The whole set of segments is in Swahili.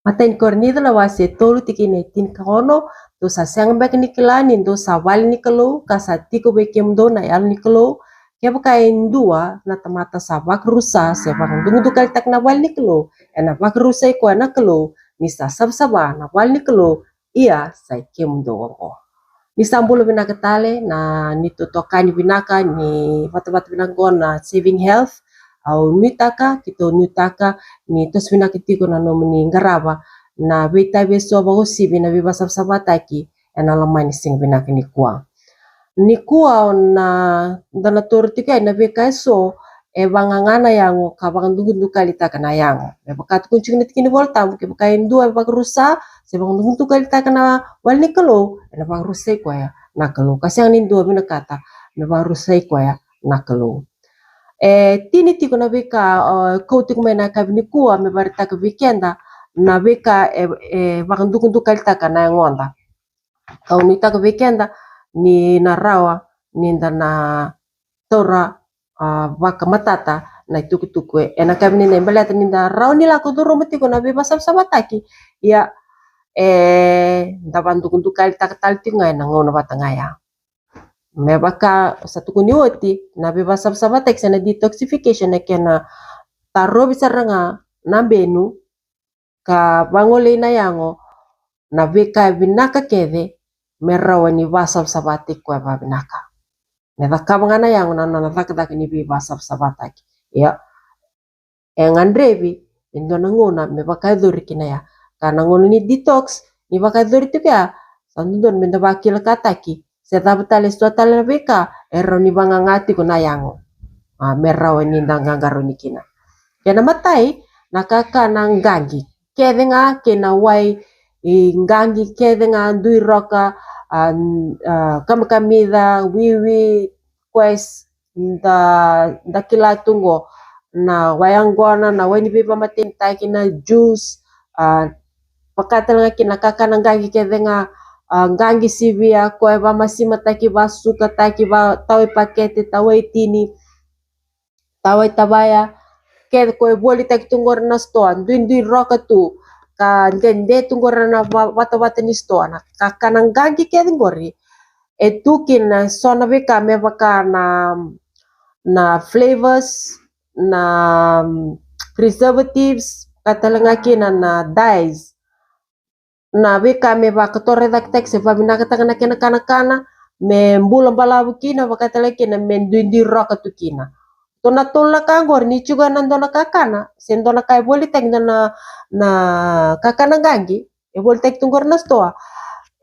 Matain kornida la wase tolu tikine tin kaono do sa sang bek ni kilani do sa wal ni kalo ka sa tiko bekem do na yal ni kalo ke baka indua na tamata sa bak rusa se bak dungu do kal tak na wal ni kalo ena bak rusa ko na kalo ni sa sab saba na wal ni kalo ia sa kem do ko ni sambulo binaka tale na ni totokani binaka ni wata binaka na saving health au nutaka kito nutaka ni tos binaka tiko na nomini ngaraba na beta beso ba usi bina biba sabsabataki ena lamani sing binaka ni kuwa na dana tortika na beka so e bangangana yango kabang dungu kalita kana yango e bakat kuncing nit kini volta ke bakain dua bak rusa se bang dungu kalita kana walni kalo na bang rusai kwa ya na kalo kasang nin dua bina kata na bang rusai kwa ya na kalo tini tiko na beka kau tiko mena kabini kuwa me barita ke weekenda na beka bang dungu kalita kana ngonda kau nita ke weekenda ni narawa ni na tora waka matata na tuku ena kami ni baleta ni raw nila ko duro matiko na beba sabsabataki ya daban tukun tukal taktal tinga na ngono batangaya me baka sa tukun oti na beba sabsabatek sa na detoxification na kena taro bisaranga na benu ka bangole na yango na beka binaka kede merawa ni wasab sabatik kwa babinaka Nevakabangana yangu na nataka ni biba sabsabataki ya engandrevi indo nangona me bakadori kina ya kana ngono ni detox ni bakadori tu ya sandon menda bakil kataki setabtale stotale beka ero ni bangangati kuna yango merawa ni ndangangaro ni kina kena matai nakaka nang gangi kedenga kena wai ngangi kedenga ndui roka kama kamida wiwi quais da kila tungo na wayangona na wani biba matinta kina juice pakata nga kina kakana ngangi kedenga ngangi sivia koe ba masima taki ba suka taki ba tawe pakete tawe tini tawe tabaya ke koe boli taki tungor na stoa ndui roka tu ka ngende tungor na wata ni stoa na kakana ngangi kedengori etukin na sona beka me baka na flavors na preservatives katalanga kina na dyes na beka me baka torre dak tek se babina katanga kena kana me mbula balabu kina baka tala kina me ndui roka tu kina tona tola kangor ni juga nandona kakana sendona kai boli tek na kakana gangi e boli tek tunggor na stoa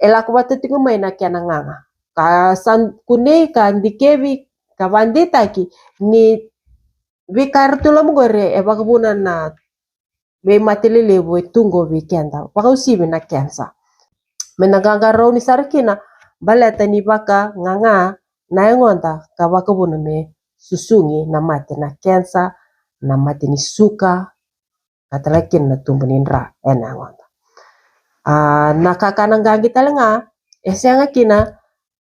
ela ko batu tingu mai na kiana nganga ka san kune ka ndikevi ka bandita ki ni vikar tulo mugore e bakabuna na be matelele bo tungo weekenda baka usibe na kensa menaganga ro ni sarkina baleta ni baka nganga na ngonda ka bakabuna me susungi na mate na kensa na mate ni suka katalakin na tumbunin ra ena ngonda na kakana gangi talenga esenga kina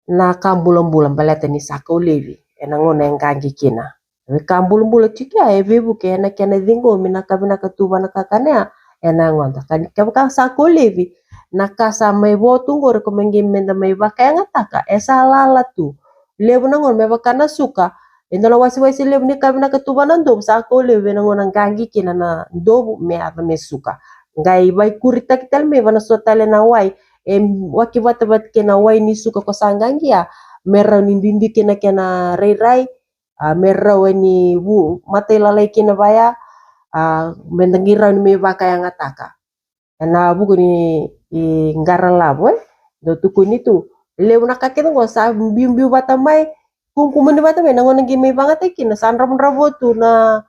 na kambulan-bulan baleta ni saka ulevi ena ngona yang gangi kina kambulan-bulan tikia bebu ke ena kena dingo mina kabina katuba na kakana ena ngonda kan kabaka saka ulevi na kasa mai botungor ko mengimenda mai bakaya ngataka esa lala tu lebu na ngon me bakana suka Indala wasi-wasi lebu ni kabina katuba na ndo saka ulevi na ngona gangi kina na ndo me ava me suka ngai bai kurita kital me vana sotale na wai waki bata kena wai ni suka ko sanggangi ya merau ni dindi kena rai merau ni bu mate lalai kena baya mendengira ni me baka yang ataka na buku ni ngara labo do tuku ni tu lewu na kakek ngo sa biu bata mai kumkumun ni bata mai na ngona me bangat kina sandra rabo tu na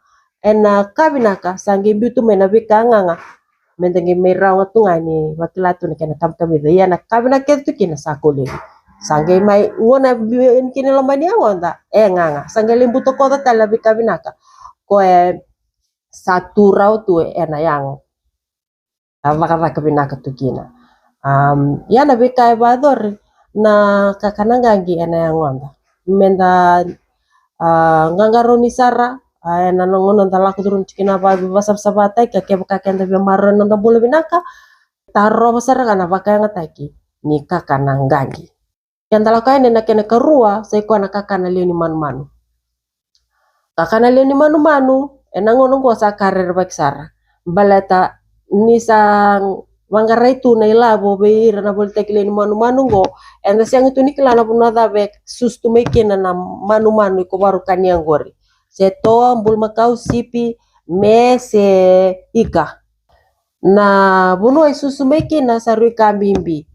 ena kabinaka sangi biu tu mai na bika nganga mendengi merau tu ngani wakilatu ni kena kam kami ya na kabina ketu kina sakole sangai mai ngona biu kini lomba ni awanda nganga sangai limbu to kota tala bika binaka ko satu rau tu ena yang kata kabinaka tu kina ya na bika bador na kakana gangi ena yang wanda menda ngangaro ni sara na nangono talaku turun cikina babi basab-sabatai ka kenda be marron nanda bulu binaka taro basara kana bakanga taki ni kakana ngangi kenda lakai na kena karua sai ko na kakana leni manu-manu kakana leni manu-manu nangono go sa karer baksara baleta nisang Mangara itu na ilabo be na bolte kile ni manu-manu go enda siang itu ni kila na punada be sustu mekena na manu-manu ko baru kaniang gori seto bul makau sipi me se ika na buno susu mekena sarui kambimbi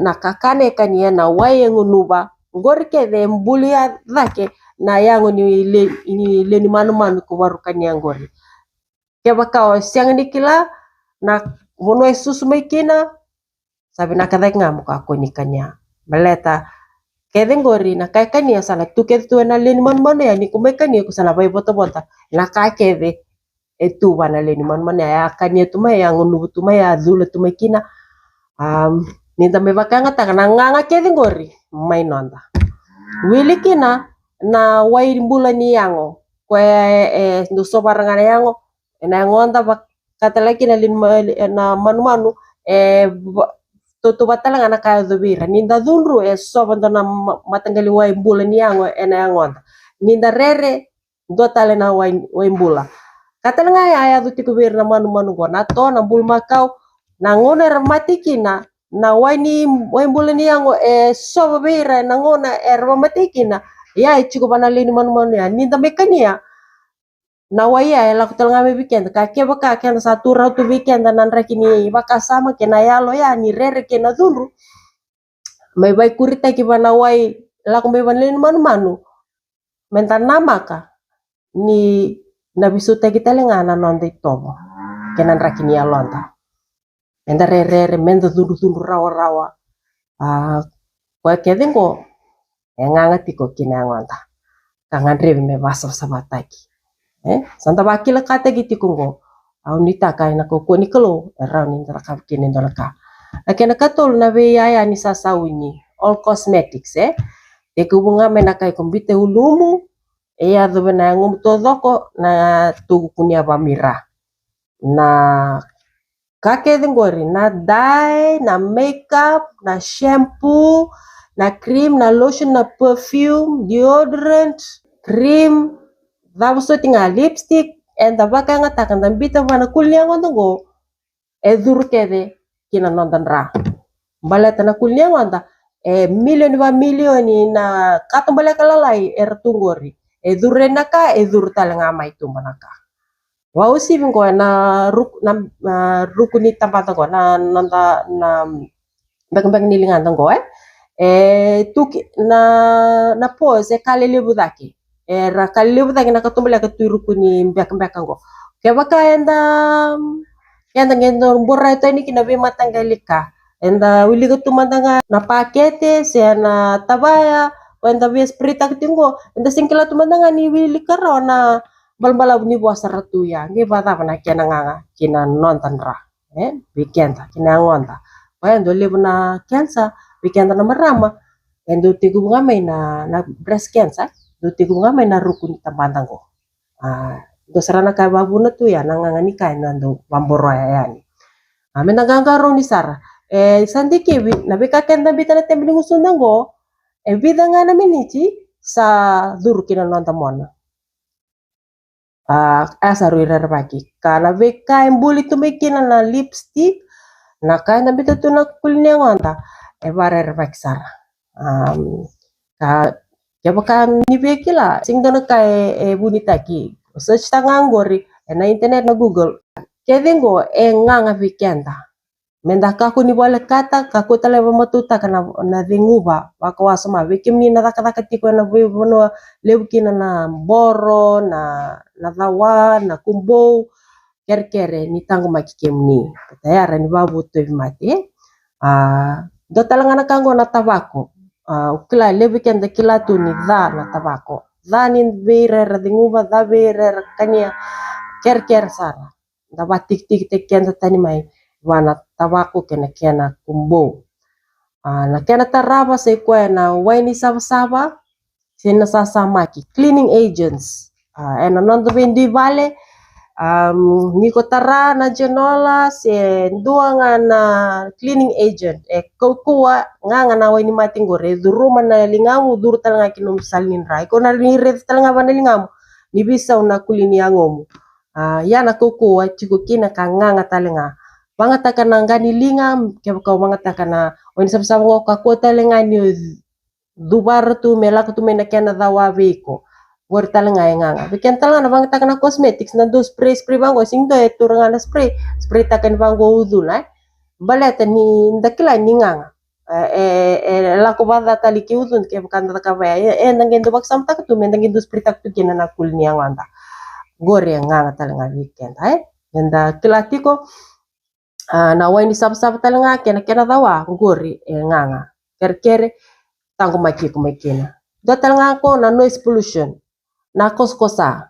na kakane kania na waye ngunuba gori ke de mbulia dake na yango ni le ni manu-manu ko baru kaniang gori ke bakau siang ni kila na vono susu mekina sabi na kadek ngamu ka ko nikanya beleta keden gori na kai kania sala tu ke tu na len man ya ni ko mekani ko sala bai bota na ka kede etu bana len man ya kania tu mai yang nu tu mai azul tu mekina ni tambe bakanga ta na nganga keden gori mai nonda wili kina na wai mbulani yango ko ndo so barangana yango na ngonda kata lagi na manu-manu toto batala ngana kaya dobira ninda dunru sobanda na matanggali wai mbula niango ena angonda ninda rere dotale na wai mbula kata nga ya do tikubir na manu-manu go na to na bul makau na ngona ramatikina na wai mbula niango sobira na ngona ramatikina ya chiku banalini manu-manu ya ninda mekania na waya la kutelanga me weekend ka ke baka ke satu ratu weekend nan rakini baka sama ke na yalo ya ni rere ke na dulu mai bai kurita ki bana wai la ko me banlen manu mentan nama ka ni na bisu ta kita lenga na nonde tomo ke nan rakini alonta enda rere menda dulu rawa ko ke dengo nganga tiko kinangonta kangan rebe me baso sabataki santa bakila kata gitu kungo au nita kai na koko ni kalo era ni ndara kini ndara ka akena katol na be ya ni sasa ini all cosmetics de kubunga mena kai kombite ulumu ya do bena ngum todoko na tugu kunia bamira na kake dengori na dye na makeup na shampoo na cream na lotion na perfume deodorant cream Vamos só tinha lipstick, enda baka nga takan dan bita vana kulnya ngonda go, edur kede kina nondan ra. Baleta na kulnya ngonda, milioni na katong baleka lalai tunggori, edur renaka edur talenga mai tu manaka. Wau si bingo na rukuni tampata go na nonda na bang nilingan go tuki na pose kale lebu daki. Era kalibu tagi na katumbala katuru kuni mbak go. Kaya baka enda ngendo borra ito ini kinabi matanggalika. Enda wili ko tumandanga na pakete siya na tabaya o enda bias prita kitingo. Enda singkila tumandanga ni wili karo na balbalaw ni buwas ratuya. Ngi bata pa na kina kina nontan ra. Weekend kina ngonta. Kaya endo libu na cancer weekend na marama. Endo tigu ngamay na breast cancer. Duti ko nga may narukun tambandang ko. Do sarana kay babu na to ya nangangani kay nando bamboro yani. May nagangaro ni Sara. Sandi kiwi nabi kakenda bita na tembi ngusundang go. Bida nga namin ichi sa duru kinanonta mona. Asa ruira bagi. Kana be kay mbuli tumikin na lipstick na kay nabita to na kulnya ngonta. Bare bagi Sara. Ya baka nibekila sing dono kay bunita ki search tangang gori na internet na Google kedengo nganga vikenda menda ka ko ni wala kata ka ko tala matuta kana na dinguba wako wasama wikim ni na kata tiko na bono lewkina na boro na dawa na kumbo kerkere ni tango makikemni tayara ni babu to mate do talanga na kango na tabako ukila lebiken de kila tu ni da na tabako da ni beire radinguba da beire kania ker sara da batik tik ken tani mai wana tabako kena kumbo na kena taraba se ko na waini saba sena sasamaki cleaning agents ena nondo vendi vale niko tara na jenola se nduanga na cleaning agent kokua nganga na wani matingore duruma na lingamu dur talanga kinum salnin rai kona ni red talanga bana lingamu ni bisa una kulini angomu yana kokua chiko kina kanganga talenga bangata kana ngani lingam ke kau bangata kana wani sabsab ngoka kota lenga ni dubar tu melak tu mena kena dawa veko gor talanga nganga bikin talanga na bangata kana cosmetics na do spray bango sing do itu rangana spray takan bango udul baleta ni ndakila ni nganga lako bada tali ki udun ke bukan ka vaya nangendo bak samta tu mendangendo spray tak tu kena na kul ni nganda gore nganga talanga weekend nda kilatiko na wani sab talanga kena dawa gore nganga kere tango maki kumekena do talanga ko na noise pollution na koskosa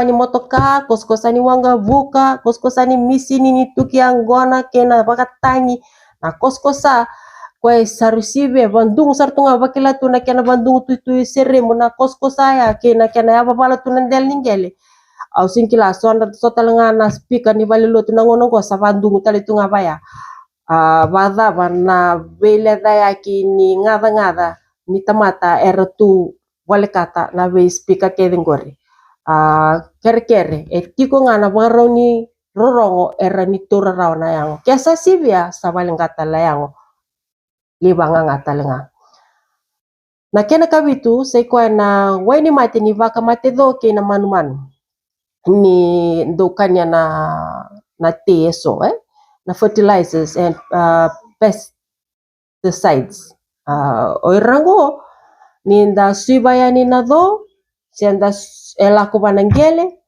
ni motoka koskosa ni wanga vuka koskosa ni misini ni tuki angona kena bakatangi na koskosa kwe sarusibe bandung sartunga bakila tu na kena bandung tu seremo na koskosa ya kena ya babala tu nandel ningele au singkila so talanga na speaker ni balilo tu nangono ko sa bandung tali tu ngabaya bada bana vele daya kini ngada ni tamata ertu wale kata na ve speaker kedin gore kere tiko ngana baro ni rorongo era ni tora rawana yango kiasa sibia sabaling kata la yango libanga ngata lenga na kena kabitu se ko na waini mate ni vaka mate do ke na manu ni dokanya na teso na fertilizers and pesticides oirango ni nda suibaya ni na do senda elako banangele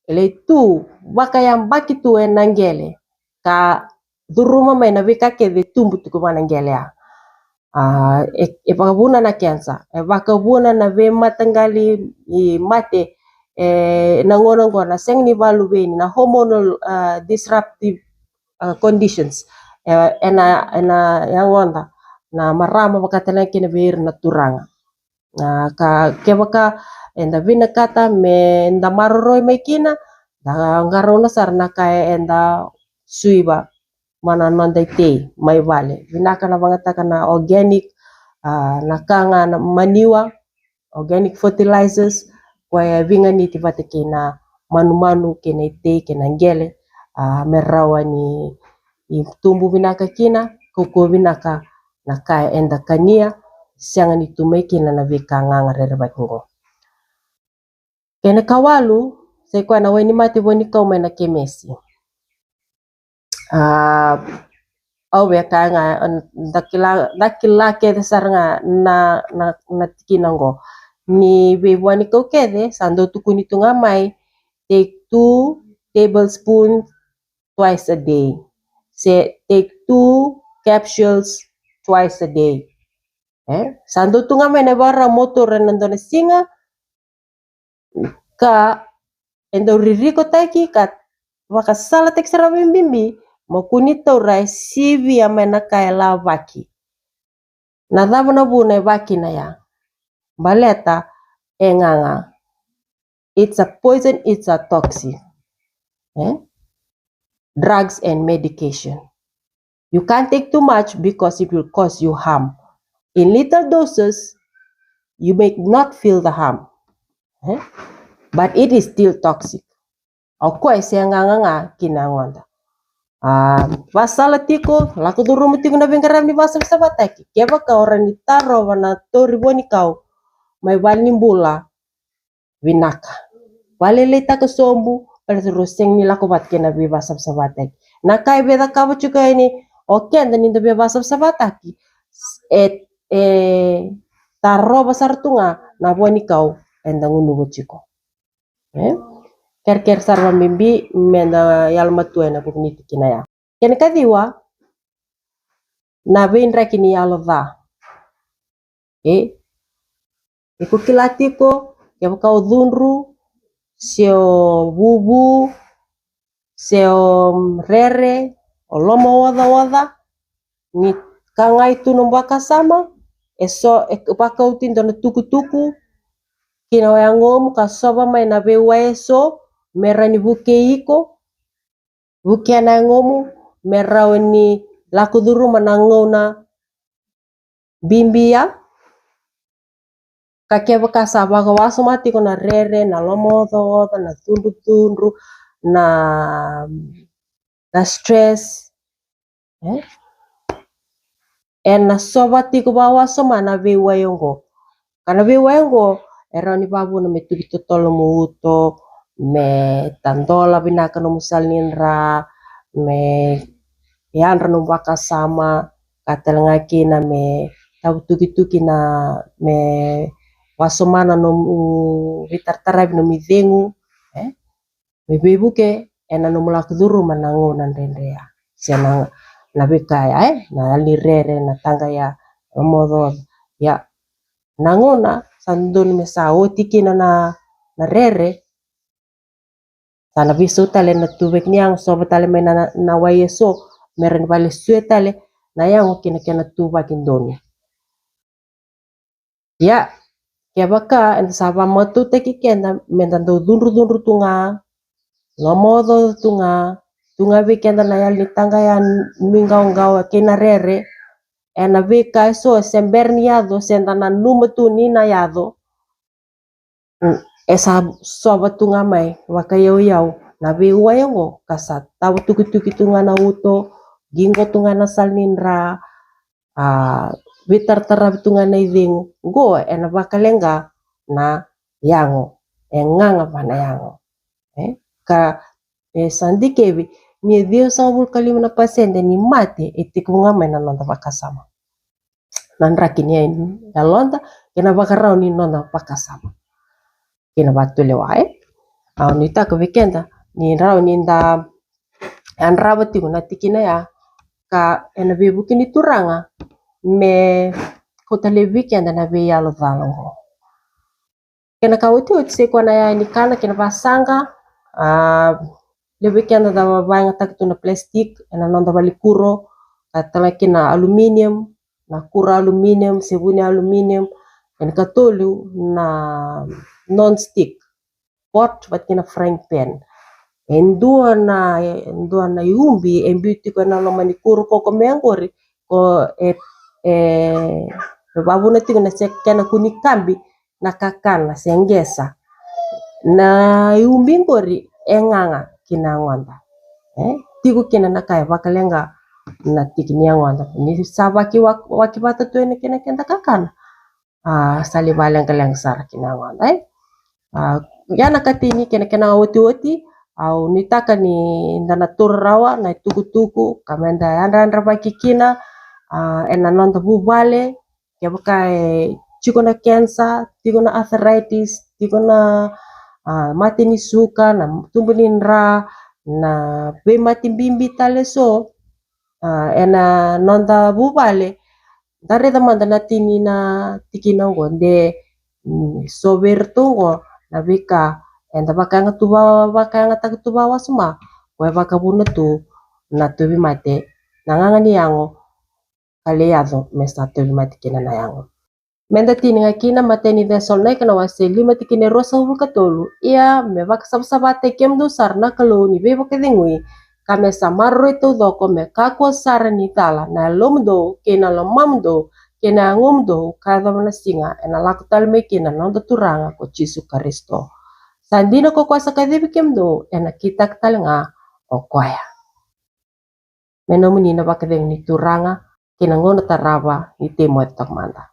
ele tu baka yang baki tu enangele ka duruma mai na vika ke de tumbu tu banangele pakabuna na kensa pakabuna na ve matangali mate nangono ngona seng ni balu beni na hormonal disruptive conditions ena yang onda na marama bakatana kina ver na turanga ka kebaka enda vina kata me enda maroroi mekina da ngarona sarna kae enda suiba mana nonda te mai vale vina kana bangata kana organic nakanga na maniwa organic fertilizers kwa vinga ni tivate kena manu kena te kena ngele merawa ni tumbu vinaka kina koko vinaka nakae enda kania sianga ni tumai kina na vika nganga rere bakingo kena kawalu sai kwa na weni mati boni kau mena kemesi awe kanga dakila ke saranga na tikinango ni bebwani kau kede sando tukuni tunga mai take 2 tablespoons twice a day take 2 capsules twice a day sando tunga mai na bara motor nandona singa ka endo ririko taki ka wakasala tek sara bimbimbi makuni taurai sivi amena kaya la vaki na dava na buna vaki na ya baleta enganga it's a poison, it's a toxic drugs and medication you can't take too much because it will cause you harm in little doses you may not feel the harm but it is still toxic Okwa nganga kinangonda vasala tiko laku durumu tiko na bengaram ni vasa sabataki keba ka orang ni taro wana tori boni kau mai bal ni bula vinaka valele taka sombu pada teruseng ni laku bat kena be vasa sabataki nakai beda kau juga ini oke anda ni be vasa sabataki taro basar tunga na boni kau enda ngunu bociko ker sarwa mimbi menda yalma tuena bukni tikina ya ken kadiwa na vein rekini yalova iku kilatiko ya kau dunru seo bubu seo rere olomo wada ni kanga itu nombaka sama eso bakau tinto na tuku-tuku kina waya ngomu ka soba mai na be eso merani buke iko buke na ngomu merau ni laku duru manangona bimbia kake bekasa baga waso mati kona rere na lomodo na tundu na stress na soba tiko bawa mana be wayongo kana be wayongo era ni babu na metu tolo muuto me tandola binaka no musalninra me yanra no baka sama katalngaki na me tabu tuki na me wasomana no vitartarabi no midengu me bebuke ena no mulaku duru manango nandendea senang na bekaya na alirere na tanga ya modo ya nangona sandun mesa otikina na rere sana bisu tale na tubek niang so tale mena na wayeso meren vale suetale na yang kina tubak indoni ya baka en saba motu teki kenda mentando dunru tunga lomodo tunga bekenda na yali tanga ya mingau kina rere ena beka so semberniado sendana numatu nina yado esa soba tunga mai waka yau na be wayango kasat tabu tuki tunga na uto gingo tunga na salninra bitar tarab tunga na iding go ena bakalenga na yango enganga pana yango ka sandi kebi ni dio sabul kali na pasende ni mate itikunga mai na nonda bakasama nandra kini ya londa kena bakarau ni nonda bakasama kena batule wae nita ke weekenda ni rau ni nda anraba tigo na tikina ya ka ena bebu kini turanga me kota le weekenda na be yalo valongo kena kawiti se kona ya ni kana kena basanga le weekenda da banga takto na plastik ena nonda balikuro katala kina aluminium na kura aluminium sebuni aluminium en katolu na non-stick pot bat kina frying pan endua na yumbi beauty ko na lo manikuro ko komengori ko babu na tigo na sekena kunikambi na kakana sengesa na yumbi ngori enganga kina ngonda tigo kina nakaya bakalenga na tikini ngonda ni sabaki wakibata tu ene kina kakana sali balang kalang sara kina ngonda yana katini kena oti au nitaka ni ndana turrawa na tuku kamenda andra baki kina ena nonda bubale kebaka chiko na cancer tigo na arthritis tigo na mati ni suka na tumbu nindra na be mati bimbi tale so ena nonda bubale dare damanda na tini na tikina ngonde sobertungo na bika enda bakanga tubawa suma kwa baka buna tu na tubi mate nanganga ni yango kale yazo mesa tubi mate kina na yango menda tini kina mate ni desol na kana wase lima tikine rosa hulkatolu ia me baka sabate kemdo sarna kalau ni be baka dingui kame samarro itu doko me kako sarani tala na lomdo kena lomamdo kena ngomdo kada mana singa ena laku talme kena nonda turanga ko Jesu Kristo sandino ko kuasa kadibi kemdo ena kita ktalenga o kwaya menomuni na baka ding ni turanga kena ngono taraba ni temo etak manda